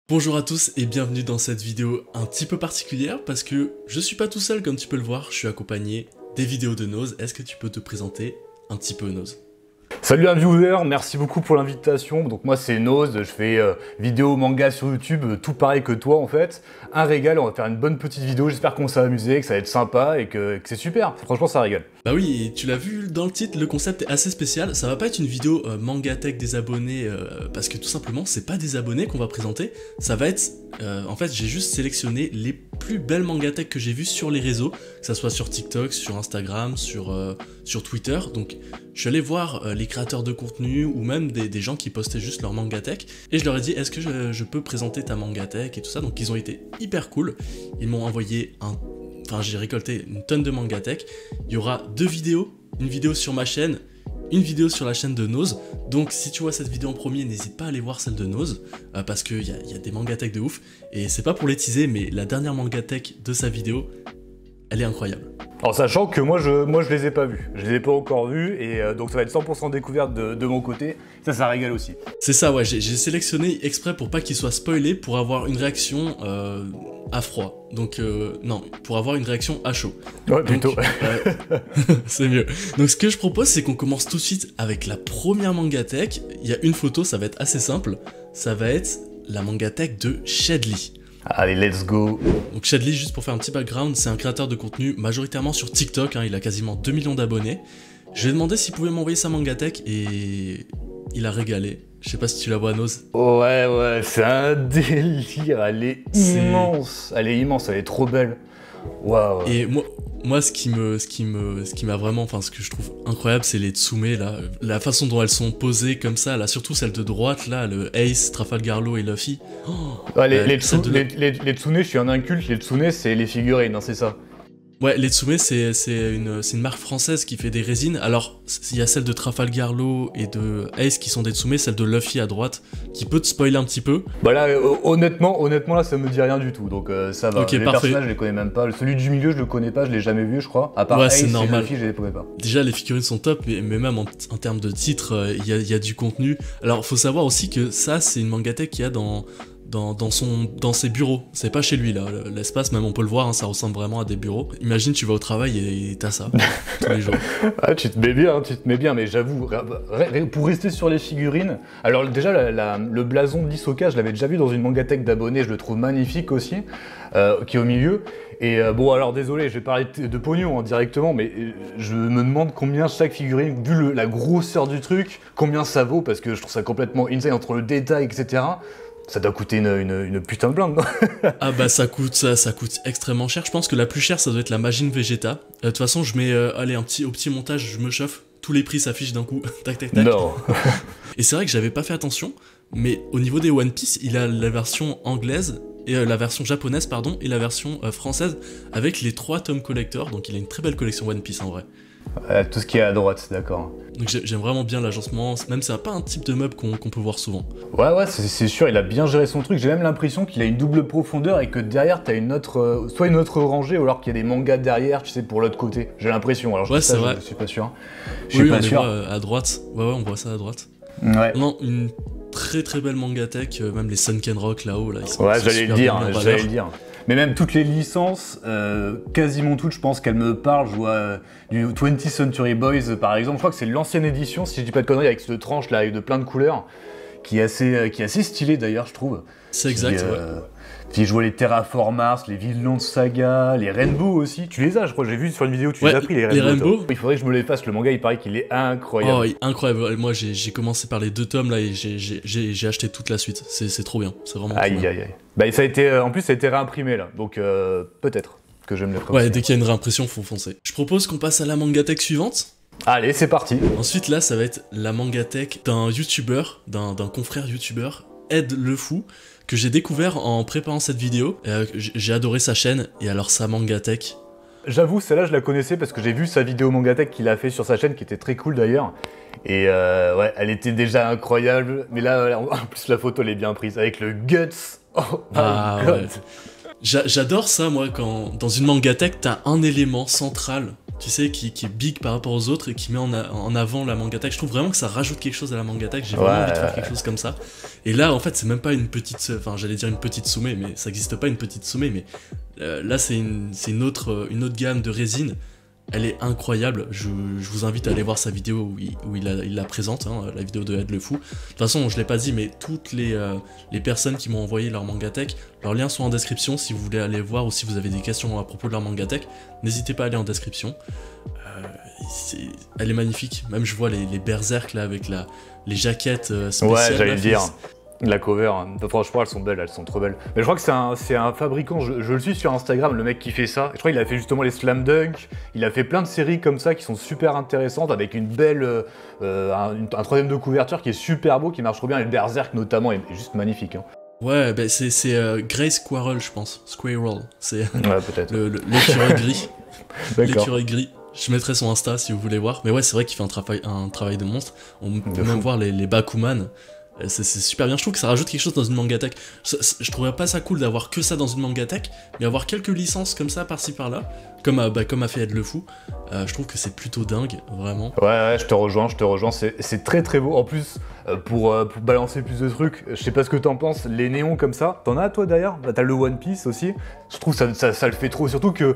Bonjour à tous et bienvenue dans cette vidéo un petit peu particulière parce que je suis pas tout seul comme tu peux le voir, je suis accompagné des vidéos de Nose. Est-ce que tu peux te présenter un petit peu Nose? Salut un viewer, merci beaucoup pour l'invitation. Donc moi c'est Nose, je fais vidéo manga sur YouTube, tout pareil que toi en fait. Un régal, on va faire une bonne petite vidéo, j'espère qu'on s'est amusé, que ça va être sympa et que c'est super. Franchement ça régale. Bah oui, et tu l'as vu dans le titre, le concept est assez spécial. Ça va pas être une vidéo Mangatech des abonnés parce que tout simplement c'est pas des abonnés qu'on va présenter. Ça va être, en fait j'ai juste sélectionné les plus belles Mangatech que j'ai vues sur les réseaux, que ça soit sur TikTok, sur Instagram, sur Twitter. Donc je suis allé voir les créateurs de contenu ou même des gens qui postaient juste leur Mangatech et je leur ai dit est-ce que je peux présenter ta Mangatech et tout ça. Donc ils ont été hyper cool, ils m'ont envoyé Enfin, j'ai récolté une tonne de Mangatech. Il y aura deux vidéos, une vidéo sur ma chaîne, une vidéo sur la chaîne de Nose. Donc si tu vois cette vidéo en premier, n'hésite pas à aller voir celle de Nose, parce qu'il y a des Mangatech de ouf. Et c'est pas pour les teaser, mais la dernière Mangatech de sa vidéo, elle est incroyable. Alors sachant que moi je les ai pas vus, je les ai pas encore vus et donc ça va être 100% découverte de mon côté, ça régale aussi. C'est ça, ouais, j'ai sélectionné exprès pour pas qu'il soit spoilé, pour avoir une réaction à froid. Donc non, pour avoir une réaction à chaud. Ouais, plutôt. C'est mieux. Donc ce que je propose, c'est qu'on commence tout de suite avec la première Mangatech. Il y a une photo, ça va être assez simple. Ça va être la Mangatech de Shadley. Allez, let's go. Donc Shadley, juste pour faire un petit background, c'est un créateur de contenu majoritairement sur TikTok, hein, il a quasiment 2 millions d'abonnés. Je lui ai demandé s'il pouvait m'envoyer sa Mangatech et il a régalé. Je sais pas si tu la vois, Nose. Ouais, c'est un délire, elle est immense, elle est trop belle. Waouh. Et moi ce qui m'a vraiment, enfin ce que je trouve incroyable, c'est les Tsume là, la façon dont elles sont posées comme ça, là, surtout celle de droite là, le Ace, Trafalgar Law et Luffy. Oh, les Tsune, je suis un inculte, les Tsune c'est les figurines, hein, c'est ça. Ouais, les Tsume c'est une marque française qui fait des résines. Alors il y a celle de Trafalgar Law et de Ace qui sont des Tsume, celle de Luffy à droite qui peut te spoiler un petit peu. Bah là honnêtement là ça me dit rien du tout, donc ça va. Okay, les personnages je les connais même pas, celui du milieu je le connais pas, je l'ai jamais vu je crois. À part Ace et Luffy je les connais pas. Déjà les figurines sont top, mais même en termes de titres, il y a du contenu. Alors faut savoir aussi que ça c'est une Mangatech qu'il y a dans ses bureaux, c'est pas chez lui là, l'espace même on peut le voir, hein, ça ressemble vraiment à des bureaux. Imagine tu vas au travail et t'as ça tous les jours. Ah tu te mets bien, mais j'avoue, pour rester sur les figurines, alors déjà le blason de l'Hisoka je l'avais déjà vu dans une Mangatech d'abonnés, je le trouve magnifique aussi, qui est au milieu. Et bon alors désolé, je vais parler de pognon hein, directement, mais je me demande combien chaque figurine, vu la grosseur du truc, combien ça vaut, parce que je trouve ça complètement insane entre le détail, etc. Ça doit coûter une putain de blinde, non? Ah bah ça coûte extrêmement cher. Je pense que la plus chère ça doit être la Majin Vegeta. De toute façon je mets, allez au petit montage, je me chauffe. Tous les prix s'affichent d'un coup, tac tac tac. Non. Et c'est vrai que j'avais pas fait attention, mais au niveau des One Piece, il a la version anglaise, et la version japonaise pardon, et la version française avec les 3 tomes collector, donc il a une très belle collection One Piece en vrai. Tout ce qui est à droite, d'accord. Donc j'aime vraiment bien l'agencement, même c'est pas un type de meuble qu'on peut voir souvent. Ouais, c'est sûr, il a bien géré son truc. J'ai même l'impression qu'il a une double profondeur et que derrière t'as soit une autre rangée ou alors qu'il y a des mangas derrière, tu sais, pour l'autre côté. J'ai l'impression, alors ouais, c'est vrai. Je suis pas sûr. Je suis pas sûr. À droite, ouais, on voit ça à droite. Ouais. Non, une très très belle Mangatech, même les Sunken Rock là-haut, là, ils sont j'allais le dire. Mais même toutes les licences, quasiment toutes, je pense qu'elles me parlent. Je vois du 20th Century Boys par exemple, je crois que c'est l'ancienne édition, si je dis pas de conneries, avec cette tranche là, avec de plein de couleurs, qui est assez stylée d'ailleurs, je trouve. C'est exact, ouais. Puis je vois les Terraform Mars, les Vinland Saga, les Rainbow aussi. Tu les as, je crois, j'ai vu sur une vidéo, tu les as pris les Rainbow. Les Rainbow. Il faudrait que je me les fasse, le manga il paraît qu'il est incroyable. Oh, incroyable. Moi j'ai commencé par les 2 tomes là et j'ai acheté toute la suite. C'est trop bien, c'est vraiment trop bien. Aïe. Bah ça a été, en plus ça a été réimprimé là, donc peut-être que je vais me le faire. Ouais, dès qu'il y a une réimpression, faut foncer. Je propose qu'on passe à la Mangatech suivante. Allez, c'est parti. Ensuite là, ça va être la Mangatech d'un youtubeur, d'un confrère youtubeur, Ed le Fou, que j'ai découvert en préparant cette vidéo. J'ai adoré sa chaîne, et alors sa Mangatech. J'avoue, celle-là je la connaissais parce que j'ai vu sa vidéo Mangatech qu'il a fait sur sa chaîne, qui était très cool d'ailleurs. Et ouais, elle était déjà incroyable, mais là, en plus la photo elle est bien prise, avec le guts. Oh my god. Ouais. J'adore ça, moi, quand dans une Mangatech, t'as un élément central tu sais, qui est big par rapport aux autres et qui met en avant la Mangatech. Je trouve vraiment que ça rajoute quelque chose à la Mangatech. J'ai vraiment envie de faire quelque chose comme ça. Et là, en fait, c'est même pas une petite, enfin, j'allais dire une petite soumée, mais ça n'existe pas une petite soumée, mais là, c'est une autre gamme de résine. Elle est incroyable, je vous invite à aller voir sa vidéo où il la présente, hein, la vidéo de Ed le Fou. De toute façon, je l'ai pas dit, mais toutes les personnes qui m'ont envoyé leur Mangatech, leurs liens sont en description si vous voulez aller voir ou si vous avez des questions à propos de leur Mangatech, n'hésitez pas à aller en description. Elle est magnifique, même je vois les berserk là avec les jaquettes spéciales. Ouais, j'allais là, le dire. La cover, hein. Franchement, elles sont belles, elles sont trop belles. Mais je crois que c'est un fabricant, je le suis sur Instagram, le mec qui fait ça. Je crois qu'il a fait justement les Slam Dunk, il a fait plein de séries comme ça qui sont super intéressantes, avec une belle, un troisième de couverture qui est super beau, qui marche trop bien, et le Berserk notamment est juste magnifique. Hein. Ouais, bah c'est Grace Squirrel, je pense. Squirrel, c'est ouais, peut-être. L'écureuil gris. D'accord. L'écureuil gris. Je mettrai son Insta si vous voulez voir. Mais ouais, c'est vrai qu'il fait un travail de monstre. On peut même voir les Bakuman. C'est super bien, je trouve que ça rajoute quelque chose dans une Mangatech. Je trouverais pas ça cool d'avoir que ça dans une Mangatech, mais avoir quelques licences comme ça par-ci par-là, comme a fait Ed le Fou, je trouve que c'est plutôt dingue, vraiment. Ouais, je te rejoins, c'est très très beau. En plus, pour balancer plus de trucs, je sais pas ce que t'en penses, les néons comme ça, t'en as toi d'ailleurs? Bah, t'as le One Piece aussi, je trouve ça le fait trop, surtout que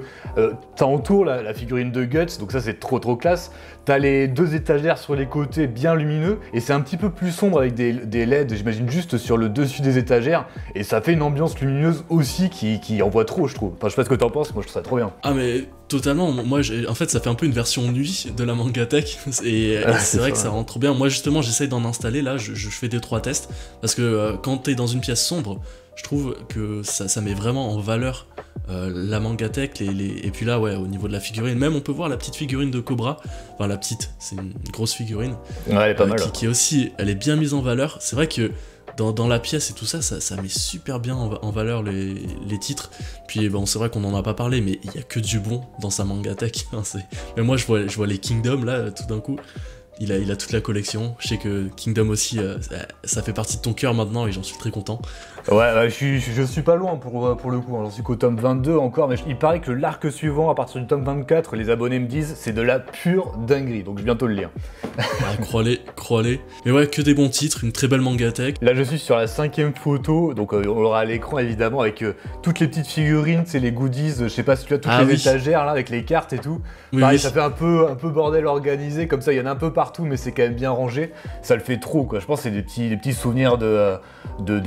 t'as entour la figurine de Guts, donc ça c'est trop classe. T'as les deux étagères sur les côtés bien lumineux, et c'est un petit peu plus sombre avec des LED, j'imagine juste sur le dessus des étagères, et ça fait une ambiance lumineuse aussi qui envoie trop, je trouve. Enfin, je sais pas ce que t'en penses, moi je trouve ça trop bien. Ah mais totalement, moi en fait ça fait un peu une version nuit de la Mangatech, et c'est vrai que ça rend trop bien. Moi justement j'essaye d'en installer là, je fais 2-3 tests, parce que quand t'es dans une pièce sombre, je trouve que ça met vraiment en valeur la Mangatech, et puis là ouais, au niveau de la figurine, même on peut voir la petite figurine de Cobra, enfin la petite, c'est une grosse figurine, ouais, elle est pas mal, qui est aussi, elle est bien mise en valeur. C'est vrai que dans la pièce et tout ça, ça met super bien en valeur les titres. Puis bon, c'est vrai qu'on en a pas parlé, mais il y a que du bon dans sa Mangatech. Hein, mais moi je vois les Kingdom là, tout d'un coup. Il a toute la collection. Je sais que Kingdom aussi, ça fait partie de ton cœur maintenant et j'en suis très content. Ouais, je suis pas loin pour le coup, hein. J'en suis qu'au tome 22 encore, mais il paraît que l'arc suivant, à partir du tome 24, les abonnés me disent, c'est de la pure dinguerie, donc je vais bientôt le lire. Ah, crois-les. Mais ouais, que des bons titres, une très belle Mangatech. Là je suis sur la 5e photo, donc on l'aura à l'écran évidemment, avec toutes les petites figurines, c'est les goodies, je sais pas si tu as toutes les étagères là, avec les cartes et tout. Oui, pareil, oui. Ça fait un peu bordel organisé, comme ça il y en a un peu partout, mais c'est quand même bien rangé. Ça le fait trop quoi, je pense que c'est des petits souvenirs de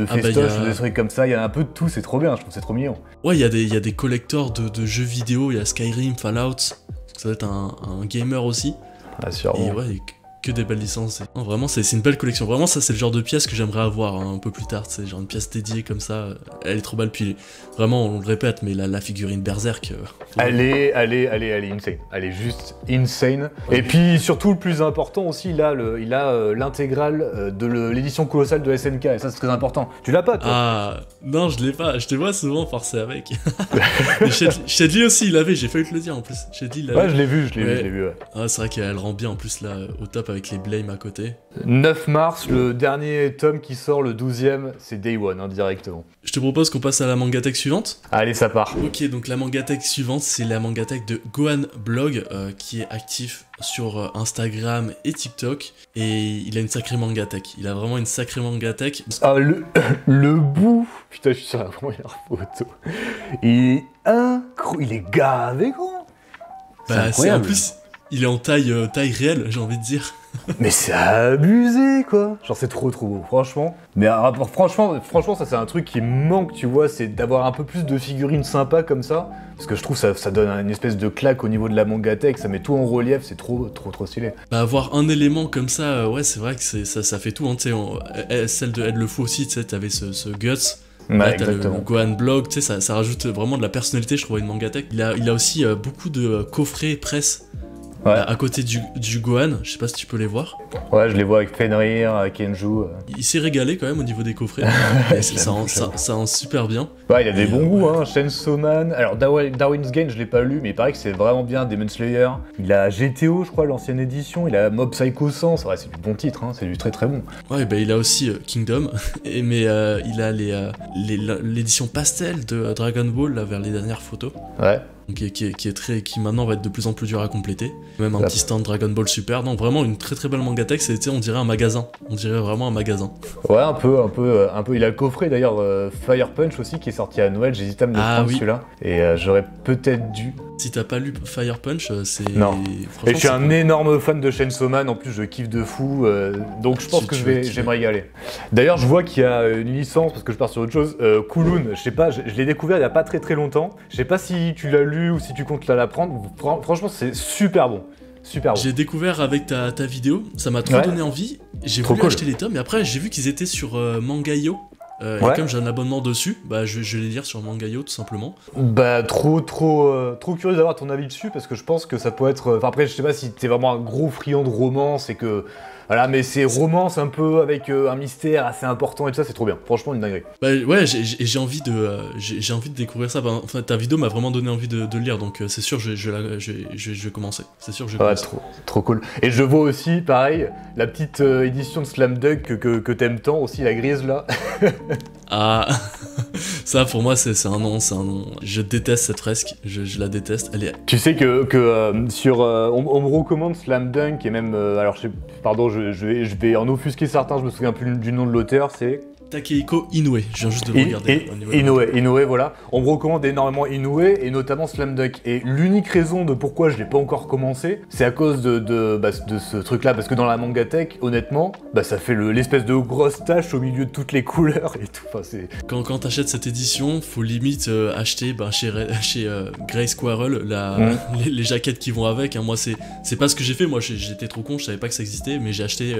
festoche, des trucs comme ça, il y en a un peu de tout, c'est trop bien, je trouve que c'est trop mignon. Ouais, il y a des collectors de jeux vidéo, il y a Skyrim, Fallout, ça doit être un gamer aussi. Ah, sûrement. Et ouais, que des belles licences. Non, vraiment, c'est une belle collection. Vraiment, ça, c'est le genre de pièce que j'aimerais avoir hein, un peu plus tard. C'est genre une pièce dédiée comme ça. Elle est trop belle. Puis vraiment, on le répète, mais la figurine Berserk. Elle est insane. Elle est juste insane. Ouais. Et puis surtout, le plus important aussi, il a l'intégrale de l'édition colossale de SNK. Et ça, c'est très important. Tu l'as pas, toi? Ah, non, je l'ai pas. Je te vois souvent forcer avec. Shedley aussi, il l'avait. J'ai failli te le dire en plus. Shedley, il l'avait. Ouais, je l'ai vu. Ouais. Ah, c'est vrai qu'elle rend bien en plus là, au top avec les Blame à côté. 9 mars, le dernier tome qui sort, le 12e, c'est Day One, hein, directement. Je te propose qu'on passe à la Mangatech suivante. Allez, ça part. Ok, donc la Mangatech suivante, c'est la Mangatech de Gohan Blog, qui est actif sur Instagram et TikTok, et il a une sacrée Mangatech. Il a vraiment une sacrée Mangatech. Ah, le bout. Putain, je suis sur la première photo. Il est gavé grand. Bah, c'est en plus... Il est en taille réelle, j'ai envie de dire. Mais c'est abusé, quoi. Genre, c'est trop beau, franchement. Mais franchement, ça, c'est un truc qui me manque, tu vois, c'est d'avoir un peu plus de figurines sympas comme ça. Parce que je trouve ça donne une espèce de claque au niveau de la Mangatech, ça met tout en relief, c'est trop stylé. Bah, avoir un élément comme ça, ouais, c'est vrai que ça fait tout, hein. Tu sais, celle de Ed le Fou aussi, tu sais, t'avais ce Guts. Ouais, là, exactement. Le Gohan Blog, tu sais, ça rajoute vraiment de la personnalité, je trouve, à une Mangatech. Il a aussi beaucoup de coffrets presse. Ouais. À côté du Gohan, je sais pas si tu peux les voir. Ouais, je les vois avec Fenrir, avec Kenju. Il s'est régalé quand même au niveau des coffrets. ça rend super bien. Ouais, il a des bons goûts, hein. Chainsaw Man. Alors, Darwin's Game, je l'ai pas lu, mais il paraît que c'est vraiment bien. Demon Slayer. Il a GTO, je crois, l'ancienne édition. Il a Mob Psycho 100. Ouais, c'est du bon titre, hein. C'est du très bon. Ouais, bah il a aussi Kingdom. Mais il a l'édition pastel de Dragon Ball là, vers les dernières photos. Ouais. donc qui maintenant va être de plus en plus dur à compléter. Même un petit stand Dragon Ball Super. Non, vraiment une très très belle mangatech. C'était, on dirait un magasin. On dirait vraiment un magasin. Ouais, un peu. Il a le coffret d'ailleurs Fire Punch aussi qui est sorti à Noël. J'hésite à me le prendre celui-là. Et j'aurais peut-être dû. Si t'as pas lu Fire Punch, c'est. Non. Et je suis un énorme fan de Chainsaw Man. En plus, je kiffe de fou. Donc je pense que je vais me régaler. D'ailleurs, je vois qu'il y a une licence parce que je pars sur autre chose. Kowloon, je sais pas, je l'ai découvert il y a pas très très longtemps. Je sais pas si tu l'as lu ou si tu comptes la prendre. Franchement, c'est super bon. Super bon. J'ai découvert avec ta vidéo, ça m'a trop donné envie. J'ai voulu acheter les tomes, et après j'ai vu qu'ils étaient sur Mangayo. Et comme j'ai un abonnement dessus, bah je vais les lire sur Mangayo tout simplement. Bah trop curieux d'avoir ton avis dessus parce que je pense que ça peut être. Enfin après je sais pas si t'es vraiment un gros friand de romance et que. Voilà, mais c'est romance un peu avec un mystère assez important et tout ça, c'est trop bien. Franchement, une dinguerie. Bah ouais, j'ai envie de découvrir ça. Enfin, ta vidéo m'a vraiment donné envie de le lire, donc c'est sûr, je vais commencer. C'est sûr, je vais commencer. Trop cool. Et je vois aussi, pareil, la petite édition de Slam Dunk que t'aimes tant aussi, la grise là. Ah, ça pour moi c'est un nom. Je déteste cette fresque, je la déteste. Elle est... Tu sais que sur, on me recommande Slam Dunk et même, alors je vais en offusquer certains, je me souviens plus du nom de l'auteur, c'est... Takehiko Inoue, je viens juste de le regarder. Inoue, voilà. On me recommande énormément Inoue et notamment Slam Dunk. Et l'unique raison de pourquoi je l'ai pas encore commencé, c'est à cause de ce truc-là. Parce que dans la mangatech, honnêtement, ça fait l'espèce de grosse tache au milieu de toutes les couleurs et tout. Enfin, quand t'achètes cette édition, faut limite acheter chez Grey Squirrel les jaquettes qui vont avec. Hein. Moi, c'est pas ce que j'ai fait. Moi, j'étais trop con, je savais pas que ça existait, mais j'ai acheté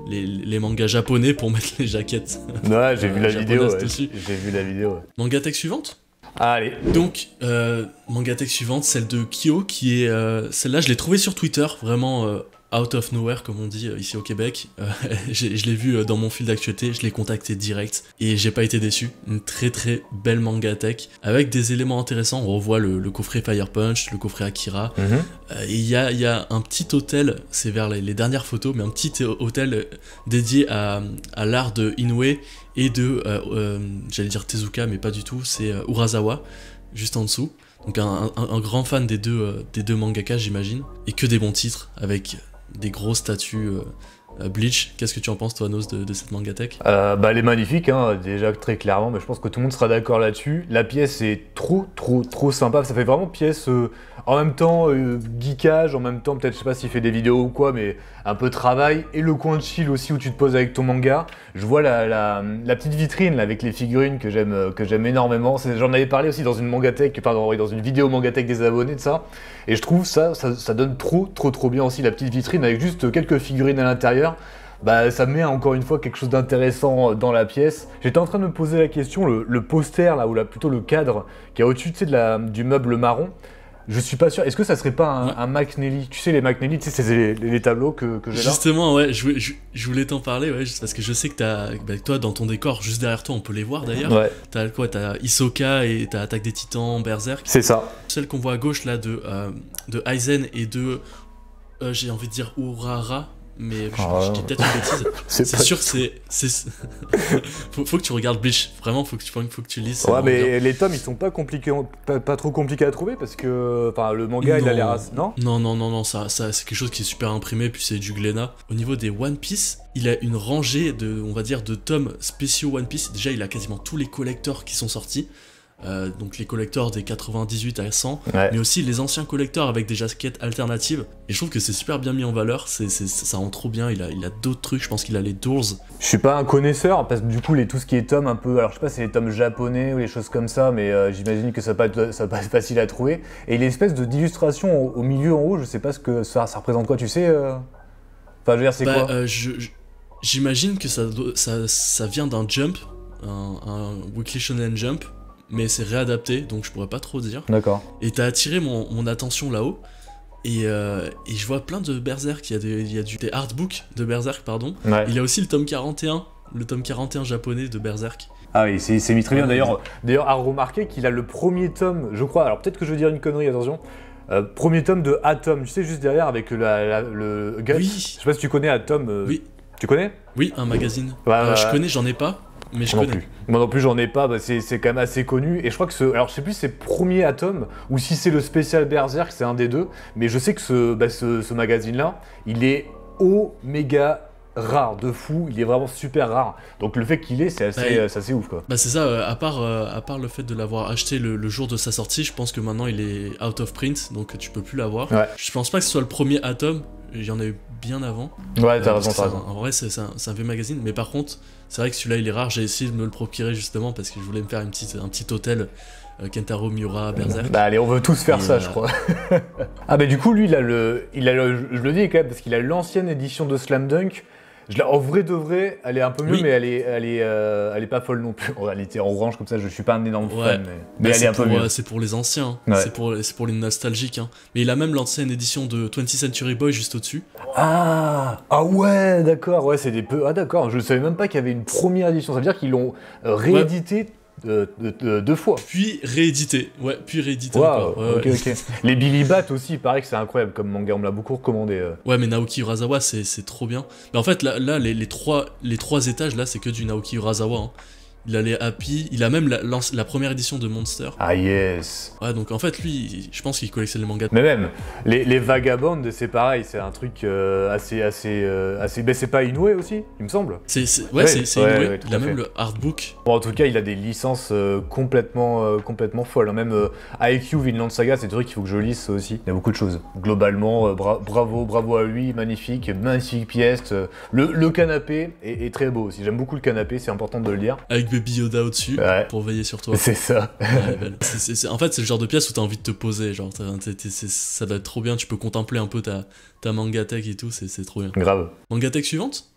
les mangas japonais pour mettre les jaquettes. Ouais, j'ai vu la vidéo. J'ai vu la vidéo. Mangatech suivante. Allez. Donc, mangatech suivante, celle de Kyo, qui est... celle-là, je l'ai trouvée sur Twitter, vraiment out of nowhere, comme on dit ici au Québec. Je l'ai vue dans mon fil d'actualité, je l'ai contacté direct, et j'ai pas été déçu. Une très très belle mangatech, avec des éléments intéressants. On revoit le coffret Fire Punch, le coffret Akira. Et il y a un petit hôtel, c'est vers les dernières photos, mais un petit hôtel dédié à l'art de Inoue et de, j'allais dire Tezuka, mais pas du tout, c'est Urasawa, juste en dessous. Donc un grand fan des deux mangaka, j'imagine. Et que des bons titres, avec des grosses statues Bleach. Qu'est-ce que tu en penses, toi, Nos, de cette mangatech? Elle est magnifique, hein, déjà très clairement, mais je pense que tout le monde sera d'accord là-dessus. La pièce est trop sympa, ça fait vraiment pièce en même temps geekage, en même temps peut-être, je sais pas s'il fait des vidéos ou quoi, mais un peu travail, et le coin de chill aussi où tu te poses avec ton manga. Je vois la petite vitrine là, avec les figurines que j'aime énormément. J'en avais parlé aussi dans une mangatech, dans une vidéo mangatech des abonnés de ça, et je trouve ça donne trop bien aussi la petite vitrine avec juste quelques figurines à l'intérieur. Ça met encore une fois quelque chose d'intéressant dans la pièce. J'étais en train de me poser la question, le poster là, ou plutôt le cadre qui est au-dessus du meuble marron. Je suis pas sûr. Est-ce que ça serait pas un McNally? Tu sais, les McNally, tu sais, c'est les tableaux que j'ai là. Justement, ouais, je voulais t'en parler, ouais, juste parce que je sais que toi, dans ton décor, juste derrière toi, on peut les voir d'ailleurs. Ouais. T'as Hisoka et t'as Attaque des Titans, Berserk. C'est ça. Celle qu'on voit à gauche là de Aizen et de, j'ai envie de dire Urara. Mais je dis peut-être une bêtise. C'est sûr que c'est faut que tu regardes Bleach. Vraiment, faut que tu lises. Ouais, mais les tomes, ils sont pas compliqués, pas trop compliqués à trouver parce que, le manga, il a l'air, non, ça c'est quelque chose qui est super imprimé, puis c'est du Glénat. Au niveau des One Piece, il a une rangée de tomes spéciaux One Piece. Déjà, il a quasiment tous les collectors qui sont sortis. Donc les collectors des 98 à 100, mais aussi les anciens collectors avec des jaquettes alternatives. Et je trouve que c'est super bien mis en valeur, ça rend trop bien. Il a d'autres trucs, je pense qu'il a les Doors. Je suis pas un connaisseur, parce que du coup, tout ce qui est tomes un peu, alors je sais pas si c'est les tomes japonais ou les choses comme ça, mais j'imagine que ça va pas être facile à trouver. Et l'espèce d'illustration au milieu en haut, je sais pas ce que ça représente quoi, tu sais Enfin, je veux dire, c'est quoi j'imagine que ça vient d'un Jump, un Weekly Shonen Jump. Mais c'est réadapté, donc je pourrais pas trop dire. D'accord. Et t'as attiré mon attention là-haut, et je vois plein de Berserk, il y a des artbooks de Berserk, pardon. Ouais. Il y a aussi le tome 41 japonais de Berserk. Ah oui, c'est mis très bien. D'ailleurs, à remarquer qu'il a le premier tome, je crois, alors peut-être que je vais dire une connerie, attention, premier tome de Atom, tu sais, juste derrière avec le Guts. Oui. Je sais pas si tu connais Atom. Oui. Tu connais? Oui, un magazine. Je connais, j'en ai pas. mais je Moi non connais. plus. Moi non plus, j'en ai pas, bah, c'est quand même assez connu. Et je crois que alors je sais plus si c'est premier Atom ou si c'est le spécial Berserk, c'est un des deux. Mais je sais que ce magazine-là, il est méga rare, de fou. Il est vraiment super rare. Donc le fait qu'il est, c'est assez ouf, quoi. Bah c'est ça, à part le fait de l'avoir acheté le jour de sa sortie, je pense que maintenant il est out of print, donc tu peux plus l'avoir. Ouais. Je pense pas que ce soit le premier Atom, il y en a eu bien avant. Ouais, t'as Parce raison, que t'as raison. en vrai, c'est un vieux magazine, mais par contre, c'est vrai que celui-là il est rare. J'ai essayé de me le procurer justement parce que je voulais me faire un petit hôtel Kentaro Miura Berserk. Bah allez, on veut tous faire Et, ça, je crois. Ah bah du coup, lui, je le dis quand même, parce qu'il a l'ancienne édition de Slam Dunk. En vrai de vrai, elle est un peu mieux, Oui. mais elle est pas folle non plus. En réalité, en orange comme ça, je suis pas un énorme Ouais. fan, mais elle est un peu mieux. C'est pour les anciens, Ouais. c'est pour les nostalgiques. Hein. Mais il a même l'ancienne édition de 20th Century Boy juste au-dessus. Ah ouais, d'accord, ouais, c'est des peu. Ah d'accord, je savais même pas qu'il y avait une première édition. Ça veut dire qu'ils l'ont réédité deux fois. Puis réédité, Waouh, encore. Ouais, ok. Les Billy Bat aussi, il paraît que c'est incroyable comme manga, on me l'a beaucoup recommandé. Ouais, mais Naoki Urasawa, c'est trop bien. Mais en fait, là les trois étages, là, c'est que du Naoki Urasawa. Hein. Il a les Happy, il a même la première édition de Monster. Ah yes. Ouais, donc en fait, lui, je pense qu'il collectionne les mangas. Mais même, les Vagabonds, c'est pareil, c'est un truc assez... Ben c'est pas Inoue aussi, il me semble. C'est Inoue, ouais, tout il a à même fait. le artbook. Bon, en tout cas, il a des licences complètement folles. Hein. Même IQ, Vinland Saga, c'est des trucs qu'il faut que je lise ça aussi. Il y a beaucoup de choses. Globalement, bravo à lui, magnifique pièce. Le canapé est très beau aussi. J'aime beaucoup le canapé, c'est important de le lire. Avec Baby Yoda au-dessus, Ouais. pour veiller sur toi. C'est ça. Ouais, belle. En fait, c'est le genre de pièce où t'as envie de te poser. Genre, ça doit être trop bien, tu peux contempler un peu ta mangatech et tout, c'est trop bien. Grave. Mangatech suivante?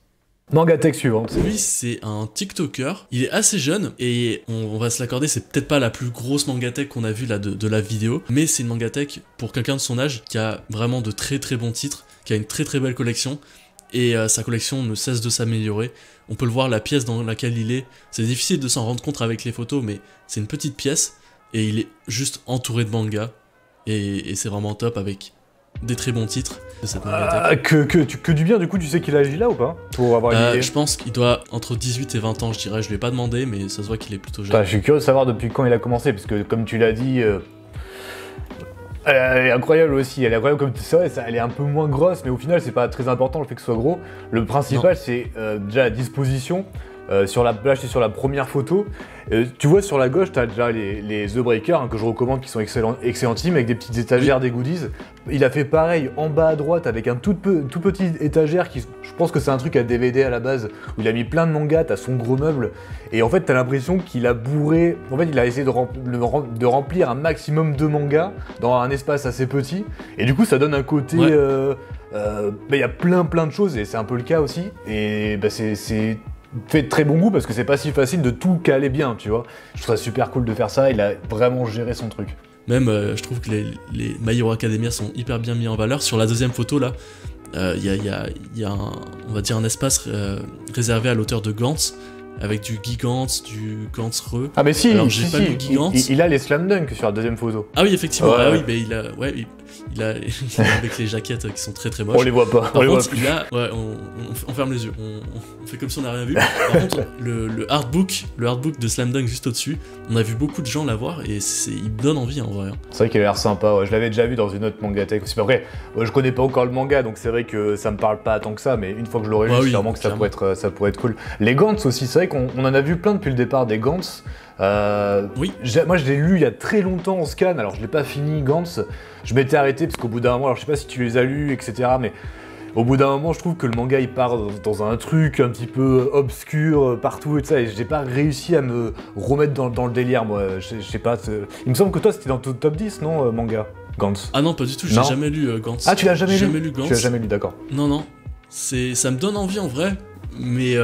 Mangatech suivante. Lui, c'est un TikToker. Il est assez jeune et on va se l'accorder, c'est peut-être pas la plus grosse mangatech qu'on a vue là de la vidéo, mais c'est une mangatech pour quelqu'un de son âge qui a vraiment de très très bons titres, qui a une très très belle collection et sa collection ne cesse de s'améliorer. On peut le voir, la pièce dans laquelle il est, c'est difficile de s'en rendre compte avec les photos, mais c'est une petite pièce et il est juste entouré de mangas et c'est vraiment top avec des très bons titres de cette mangatech. Que du bien, du coup, tu sais qu'il agit là ou pas? Pour avoir une idée. Je pense qu'il doit entre 18 et 20 ans, je dirais. Je lui ai pas demandé, mais ça se voit qu'il est plutôt jeune. Enfin, je suis curieux de savoir depuis quand il a commencé, parce que comme tu l'as dit, elle est incroyable aussi. Elle est incroyable comme c'est vrai, elle est un peu moins grosse, mais au final, c'est pas très important le fait que ce soit gros. Le principal, c'est déjà la disposition. Là, j'étais sur la première photo. Tu vois, sur la gauche, tu as déjà les The Breakers que je recommande, qui sont excellentimes, avec des petites étagères, des goodies. Il a fait pareil en bas à droite avec un tout petit étagère qui, je pense que c'est un truc à DVD à la base, où il a mis plein de mangas, t'as son gros meuble. Et en fait, t'as l'impression qu'il a bourré. En fait, il a essayé de remplir un maximum de mangas dans un espace assez petit. Et du coup, ça donne un côté. Ouais. Il y a plein de choses, et c'est un peu le cas aussi. Et c'est fait de très bon goût parce que c'est pas si facile de tout caler bien, tu vois. Je trouve ça super cool de faire ça, il a vraiment géré son truc. Même, je trouve que les My Hero Academia sont hyper bien mis en valeur. Sur la deuxième photo, là, il y a on va dire un espace réservé à l'auteur de Gantz, avec du Gigantz, du Gantz Re. Ah mais si, alors, j'ai pas lu Gigantz. Il a les Slam Dunk sur la deuxième photo. Ah oui, effectivement, Ouais. ah oui, mais il a avec les jaquettes qui sont très très moches. On les voit pas, Par on les voit contre, plus. là, ouais, on ferme les yeux, on fait comme si on n'a rien vu. Par contre, le artbook de Slam Dunk juste au-dessus, on a vu beaucoup de gens l'avoir et il me donne envie en vrai. Hein. C'est vrai qu'il a l'air sympa, ouais. Je l'avais déjà vu dans une autre mangatech aussi. Mais après, je connais pas encore le manga, donc c'est vrai que ça me parle pas tant que ça, mais une fois que je l'aurai lu, oui, sûrement que ça pourrait être cool. Les Gantz aussi, c'est vrai qu'on en a vu plein depuis le départ des Gantz. Oui. Moi je l'ai lu il y a très longtemps en scan, alors je l'ai pas fini Gantz. Je m'étais arrêté parce qu'au bout d'un moment, alors je sais pas si tu les as lus, etc. Mais au bout d'un moment, je trouve que le manga il part dans un truc un petit peu obscur partout et tout ça, et j'ai pas réussi à me remettre dans le délire, moi. Je sais pas. Il me semble que toi c'était dans ton top 10, non, manga Gantz? Ah non, pas du tout, j'ai Non. jamais lu Gantz. Ah, tu l'as jamais lu? Jamais lu Gantz. Tu l'as jamais lu, d'accord. Non, ça me donne envie en vrai, mais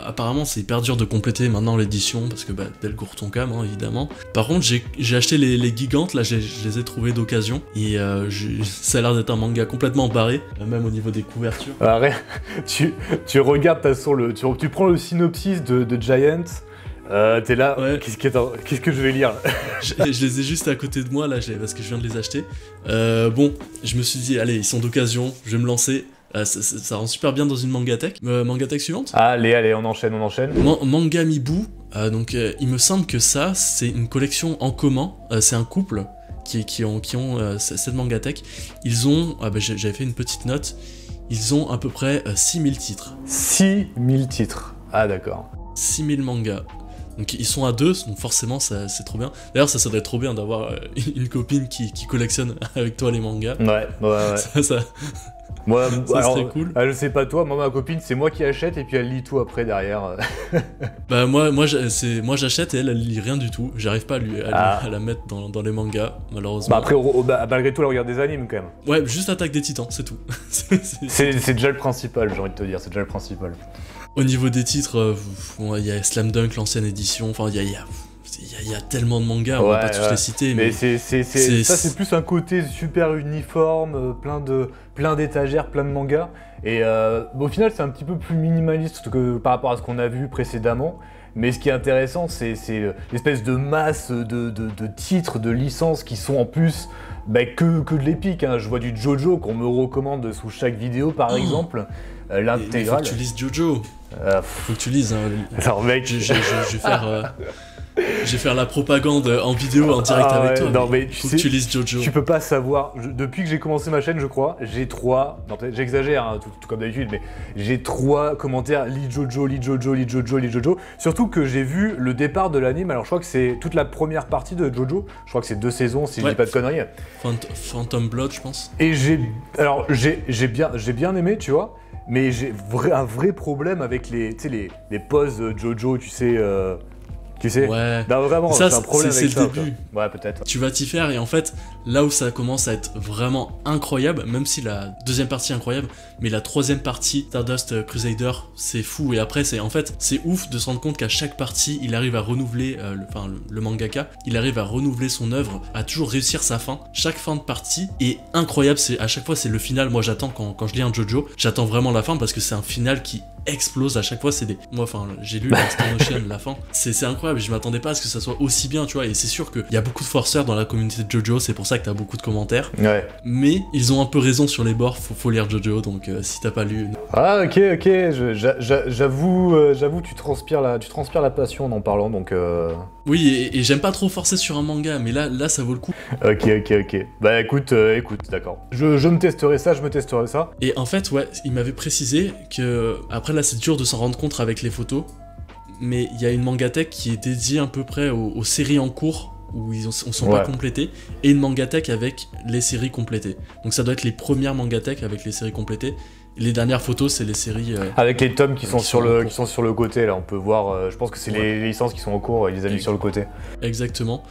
apparemment c'est hyper dur de compléter maintenant l'édition, parce que Delcourt Tonkam, hein, évidemment. Par contre, j'ai acheté les Gigantes, là je les ai trouvés d'occasion, et ça a l'air d'être un manga complètement barré, même au niveau des couvertures. Arrête, tu regardes, t'as sur tu prends le synopsis de Giant, t'es là, Ouais. qu'est-ce que je vais lire là? je les ai juste à côté de moi là, parce que je viens de les acheter. Bon, je me suis dit, allez, ils sont d'occasion, je vais me lancer. Ça rend super bien dans une mangatech. Mangatech suivante. Allez, on enchaîne. Manga Mibu. Donc il me semble que ça, c'est une collection en commun. C'est un couple qui ont cette mangatech. Ils ont, j'avais fait une petite note. Ils ont à peu près 6000 titres. 6000 titres. Ah d'accord. 6000 mangas. Donc ils sont à deux, donc forcément c'est trop bien. D'ailleurs ça doit être trop bien d'avoir une copine qui collectionne avec toi les mangas. Ouais. Ça Moi, ça serait cool. Je sais pas toi, moi ma copine c'est moi qui achète et puis elle lit tout après derrière. Bah moi j'achète et elle lit rien du tout. J'arrive pas à la mettre dans les mangas malheureusement. Bah après malgré tout elle regarde des animes quand même. Ouais, juste Attaque des Titans, c'est tout. c'est déjà le principal, j'ai envie de te dire, c'est déjà le principal. Au niveau des titres, il y a Slam Dunk, l'ancienne édition, enfin il y a tellement de mangas, on va pas tous les citer. Mais ça c'est plus un côté super uniforme, plein d'étagères, plein de mangas. Et au final c'est un petit peu plus minimaliste que par rapport à ce qu'on a vu précédemment. Mais ce qui est intéressant c'est l'espèce de masse de titres, de licences qui sont en plus que de l'épique. Hein. Je vois du JoJo qu'on me recommande sous chaque vidéo par exemple. L'intégrale. Faut que tu lises JoJo. Faut que tu lises. Hein. Alors mec, je vais faire la propagande en vidéo, en direct avec toi. Non, mais faut que tu lises JoJo. Tu peux pas savoir. Depuis que j'ai commencé ma chaîne, je crois, j'ai 3. Non, j'exagère, hein, tout comme d'habitude, mais j'ai 3 commentaires. Lis JoJo. Surtout que j'ai vu le départ de l'anime. Alors je crois que c'est toute la première partie de JoJo. Je crois que c'est 2 saisons, si je dis pas de conneries. Phantom Blood, je pense. Et j'ai bien aimé, tu vois. Mais j'ai un vrai problème avec les poses JoJo, tu sais. Ouais. Non, vraiment, c'est un problème avec ça. C'est le début. Ouais, peut-être. Tu vas t'y faire et en fait, là où ça commence à être vraiment incroyable, même si la deuxième partie est incroyable, mais la troisième partie, Stardust Crusader, c'est fou. Et après, c'est ouf de se rendre compte qu'à chaque partie, il arrive à renouveler, le mangaka, il arrive à renouveler son œuvre, à toujours réussir sa fin. Chaque fin de partie est incroyable. À chaque fois, c'est le final. Moi, j'attends quand je lis un JoJo, j'attends vraiment la fin parce que c'est un final qui explose à chaque fois. J'ai lu Aston Ocean, la fin. C'est incroyable. Je m'attendais pas à ce que ça soit aussi bien, tu vois. Et c'est sûr qu'il y a beaucoup de forceurs dans la communauté de JoJo. C'est pour ça que t'as beaucoup de commentaires. Ouais. Mais ils ont un peu raison sur les bords. Faut lire JoJo. Donc si t'as pas lu. Ah ok. J'avoue, tu transpires la passion en parlant. Donc. Oui, et j'aime pas trop forcer sur un manga, mais là ça vaut le coup. Ok. Bah écoute, d'accord. Je me testerai ça. Et en fait, ouais, il m'avait précisé que après là c'est dur de s'en rendre compte avec les photos, mais il y a une mangatech qui est dédiée à peu près aux séries en cours où on sont pas complétés, et une mangatech avec les séries complétées. Donc ça doit être les premières mangatech avec les séries complétées. Les dernières photos, c'est les séries... avec les tomes qui sont sur le côté, là, on peut voir... je pense que c'est les licences qui sont en cours, ils les ont mis sur le côté. Exactement.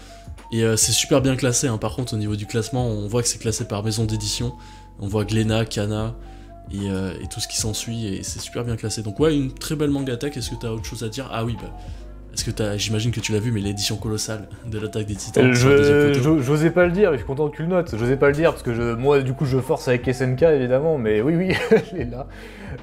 Et c'est super bien classé, hein. Par contre, au niveau du classement, on voit que c'est classé par maison d'édition. On voit Glénat, Kana, et tout ce qui s'ensuit, et c'est super bien classé. Donc ouais, une très belle mangatech. Est-ce que t'as autre chose à dire? Ah oui, est-ce que j'imagine que tu l'as vu, mais l'édition colossale de l'Attaque des Titans. J'osais pas le dire, je suis content que tu le notes. J'osais pas le dire parce que moi, du coup, je force avec SNK évidemment, mais oui, elle est là.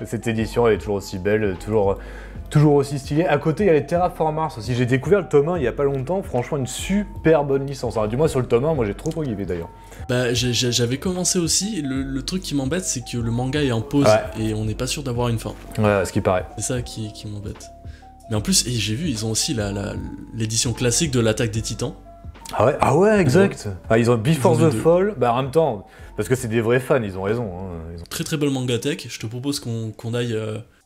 Cette édition, elle est toujours aussi belle, toujours aussi stylée. À côté, il y a les Terraform Mars aussi. J'ai découvert le tome 1 il y a pas longtemps. Franchement, une super bonne licence. Alors, du moins sur le tome 1, moi j'ai trop kiffé d'ailleurs. J'avais commencé aussi. Le truc qui m'embête, c'est que le manga est en pause et on n'est pas sûr d'avoir une fin. Ouais, ce qui paraît. C'est ça qui m'embête. Mais en plus, j'ai vu, ils ont aussi l'édition classique de l'Attaque des Titans. Ah ouais, exact. Ils ont Before the Fall. En même temps, parce que c'est des vrais fans, ils ont raison. Hein. Très très belle mangatech. Je te propose qu'on aille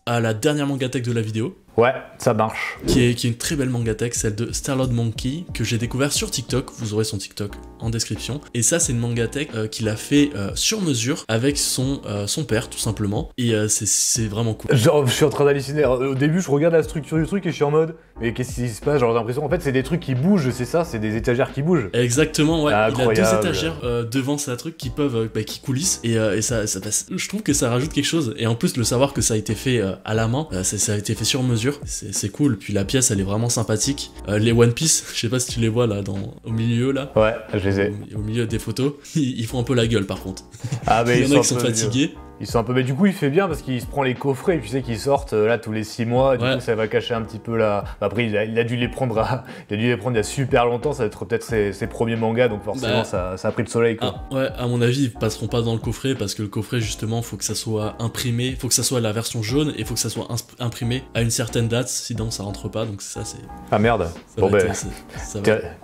à la dernière mangatech de la vidéo. Ouais, ça marche. Qui est une très belle mangatech, celle de Starlord Monkey, que j'ai découvert sur TikTok. Vous aurez son TikTok en description. Et ça, c'est une mangatech qu'il a fait sur mesure avec son père, tout simplement. Et c'est vraiment cool. Genre, je suis en train d'halluciner. Au début, je regarde la structure du truc et je suis en mode, mais qu'est-ce qui se passe? Genre, j'ai l'impression, en fait, c'est des trucs qui bougent, c'est ça? C'est des étagères qui bougent. Exactement, ouais. Incroyable. Il a 2 étagères devant sa truc qui peuvent, qui coulissent. Et ça passe. Je trouve que ça rajoute quelque chose. Et en plus, le savoir que ça a été fait à la main, ça a été fait sur mesure. C'est cool. Puis la pièce, elle est vraiment sympathique. Les One Piece, je sais pas si tu les vois là, au milieu là. Ouais, je les ai. Au milieu des photos, ils font un peu la gueule par contre. Ah, mais il y en a qui sont fatigués. Ils sont un peu... Mais du coup, il fait bien parce qu'il se prend les coffrets, tu sais, qui sortent là tous les 6 mois. Du coup, ça va cacher un petit peu la... Après, il a dû les prendre il y a super longtemps. Ça va être peut-être ses premiers mangas, donc forcément, ça a pris le soleil, quoi. Ouais, à mon avis, ils passeront pas dans le coffret parce que le coffret, justement, faut que ça soit imprimé, faut que ça soit la version jaune et faut que ça soit imprimé à une certaine date, sinon ça rentre pas. Donc ça, c'est... Ah merde. Bon,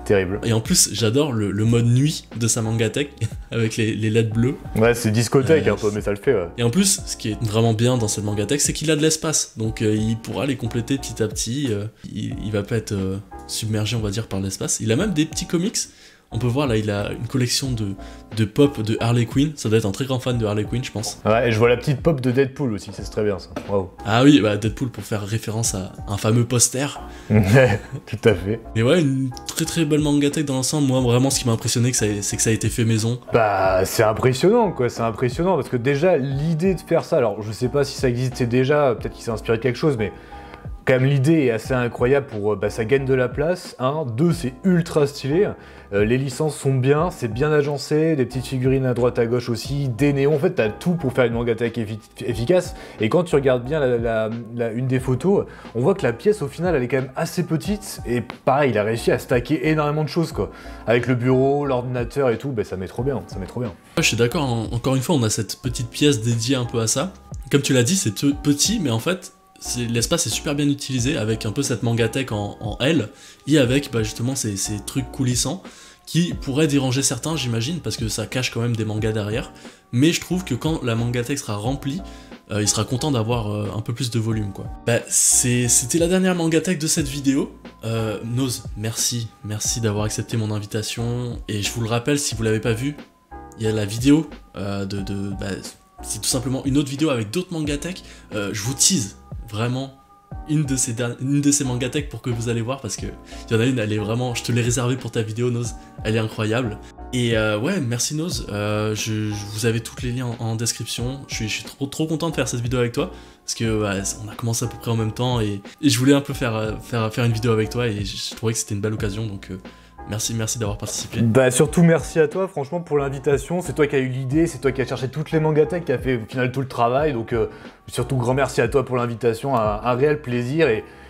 terrible. Et en plus, j'adore le mode nuit de sa mangatech avec les LED bleus. Ouais, c'est discothèque un peu, mais ça le fait, ouais. Et en plus, ce qui est vraiment bien dans cette mangatech, c'est qu'il a de l'espace. Donc il pourra les compléter petit à petit. Il va pas être submergé, on va dire, par l'espace. Il a même des petits comics. On peut voir là, il a une collection de pop de Harley Quinn. Ça doit être un très grand fan de Harley Quinn, je pense. Ouais, et je vois la petite pop de Deadpool aussi, c'est très bien ça. Wow. Ah oui, bah Deadpool pour faire référence à un fameux poster. Tout à fait. Mais ouais, une très très belle mangatech dans l'ensemble. Moi, vraiment, ce qui m'a impressionné, c'est que ça a été fait maison. Bah, c'est impressionnant, quoi. C'est impressionnant parce que déjà, l'idée de faire ça, alors je sais pas si ça existait déjà, peut-être qu'il s'est inspiré de quelque chose, mais quand même, l'idée est assez incroyable pour... ça gagne de la place, 1. 2, c'est ultra stylé. Les licences sont bien, c'est bien agencé, des petites figurines à droite à gauche aussi, des néons. En fait, t'as tout pour faire une mangatech efficace. Et quand tu regardes bien une des photos, on voit que la pièce, au final, elle est quand même assez petite. Et pareil, il a réussi à stacker énormément de choses, quoi. Avec le bureau, l'ordinateur et tout, ça met trop bien, ça met trop bien. Ouais, je suis d'accord, encore une fois, on a cette petite pièce dédiée un peu à ça. Comme tu l'as dit, c'est petit, mais en fait... l'espace est super bien utilisé avec un peu cette mangatech en L et avec justement ces trucs coulissants qui pourraient déranger certains, j'imagine, parce que ça cache quand même des mangas derrière, mais je trouve que quand la mangatech sera remplie, il sera content d'avoir un peu plus de volume, quoi. C'était la dernière mangatech de cette vidéo. Noz, merci d'avoir accepté mon invitation, et je vous le rappelle, si vous l'avez pas vu, il y a la vidéo c'est tout simplement une autre vidéo avec d'autres mangatech. Je vous tease vraiment une de ces mangatech pour que vous allez voir, parce que il y en a une, elle est vraiment, je te l'ai réservée pour ta vidéo, Noz, elle est incroyable. Et ouais, merci Noz, vous avez tous les liens en description. Je suis trop content de faire cette vidéo avec toi, parce que on a commencé à peu près en même temps, et je voulais un peu faire une vidéo avec toi, et je trouvais que c'était une belle occasion, donc merci d'avoir participé. Surtout merci à toi, franchement, pour l'invitation. C'est toi qui as eu l'idée, c'est toi qui as cherché toutes les mangatech, qui a fait au final tout le travail. Donc surtout grand merci à toi pour l'invitation, un réel plaisir.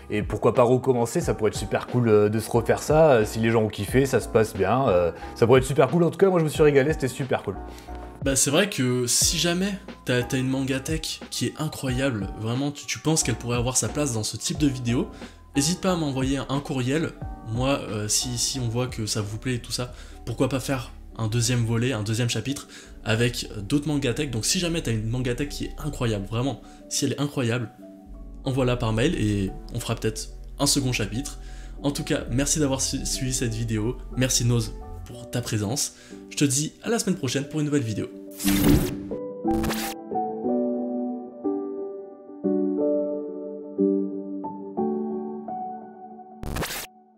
Et pourquoi pas recommencer, ça pourrait être super cool de se refaire ça. Si les gens ont kiffé, ça se passe bien. Ça pourrait être super cool. En tout cas, moi je me suis régalé, c'était super cool. C'est vrai que si jamais t'as une mangatech qui est incroyable, vraiment tu penses qu'elle pourrait avoir sa place dans ce type de vidéo, n'hésite pas à m'envoyer un courriel. Moi, si on voit que ça vous plaît et tout ça, pourquoi pas faire un deuxième volet, un deuxième chapitre avec d'autres mangatech. Donc si jamais t'as une mangatech qui est incroyable, vraiment, si elle est incroyable, envoie-la par mail et on fera peut-être un second chapitre. En tout cas, merci d'avoir suivi cette vidéo. Merci Noz pour ta présence. Je te dis à la semaine prochaine pour une nouvelle vidéo.